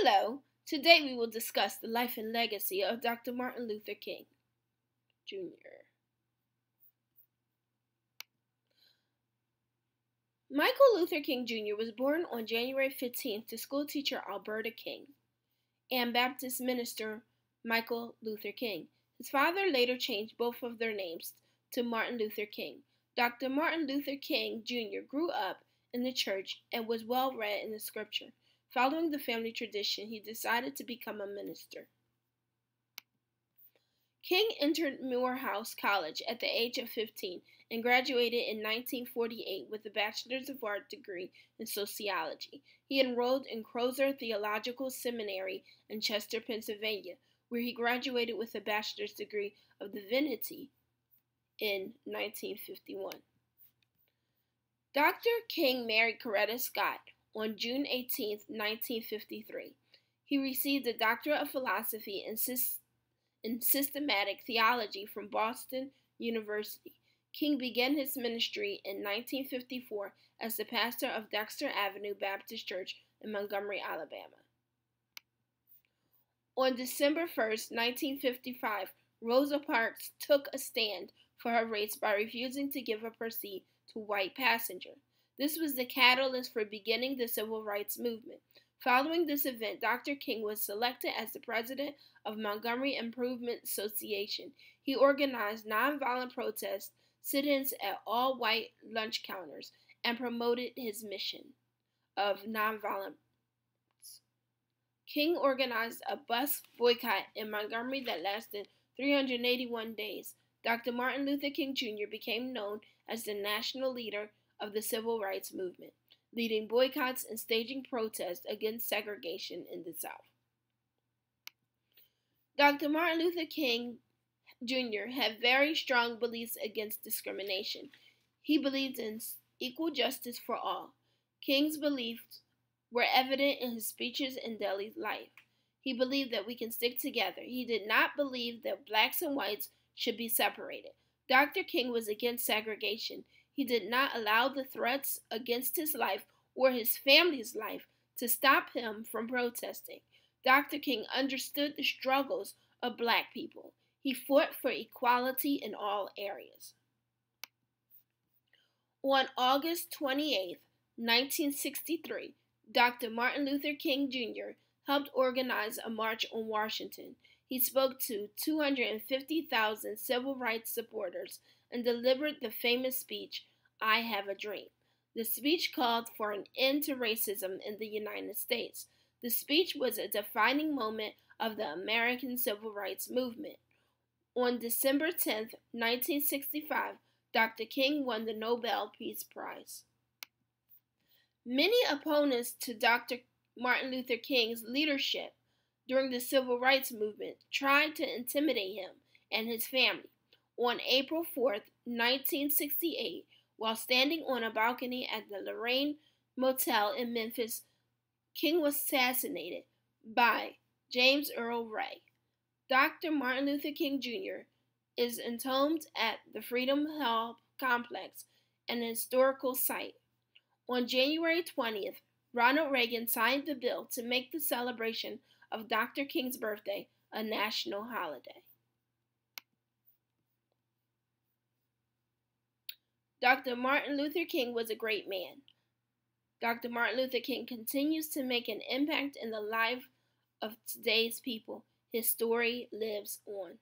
Hello, today we will discuss the life and legacy of Dr. Martin Luther King, Jr. Michael Luther King, Jr. was born on January 15th to schoolteacher Alberta King and Baptist minister Michael Luther King. His father later changed both of their names to Martin Luther King. Dr. Martin Luther King, Jr. grew up in the church and was well read in the scripture. Following the family tradition, he decided to become a minister. King entered Morehouse College at the age of 15 and graduated in 1948 with a Bachelor's of Arts degree in sociology. He enrolled in Crozer Theological Seminary in Chester, Pennsylvania, where he graduated with a Bachelor's degree of Divinity in 1951. Dr. King married Coretta Scott on June 18, 1953. He received a Doctorate of Philosophy in Systematic Theology from Boston University. King began his ministry in 1954 as the pastor of Dexter Avenue Baptist Church in Montgomery, Alabama. On December 1, 1955, Rosa Parks took a stand for her race by refusing to give up her seat to a white passenger. This was the catalyst for beginning the civil rights movement. Following this event, Dr. King was selected as the president of Montgomery Improvement Association. He organized nonviolent protests, sit-ins at all-white lunch counters, and promoted his mission of nonviolence. King organized a bus boycott in Montgomery that lasted 381 days. Dr. Martin Luther King, Jr. became known as the national leader of the civil rights movement, leading boycotts and staging protests against segregation in the South. Dr. Martin Luther King Jr. had very strong beliefs against discrimination. He believed in equal justice for all. King's beliefs were evident in his speeches and daily life. He believed that we can stick together. He did not believe that blacks and whites should be separated. Dr. King was against segregation. He did not allow the threats against his life or his family's life to stop him from protesting. Dr. King understood the struggles of black people. He fought for equality in all areas. On August 28, 1963, Dr. Martin Luther King Jr. helped organize a march on Washington. He spoke to 250,000 civil rights supporters and delivered the famous speech, "I Have a Dream." The speech called for an end to racism in the United States. The speech was a defining moment of the American civil rights movement. On December 10, 1965, Dr. King won the Nobel Peace Prize. Many opponents to Dr. Martin Luther King's leadership during the civil rights movement tried to intimidate him and his family. On April 4, 1968, while standing on a balcony at the Lorraine Motel in Memphis, King was assassinated by James Earl Ray. Dr. Martin Luther King Jr. is entombed at the Freedom Hall Complex, an historical site. On January 20th, Ronald Reagan signed the bill to make the celebration of Dr. King's birthday a national holiday. Dr. Martin Luther King was a great man. Dr. Martin Luther King continues to make an impact in the life of today's people. His story lives on.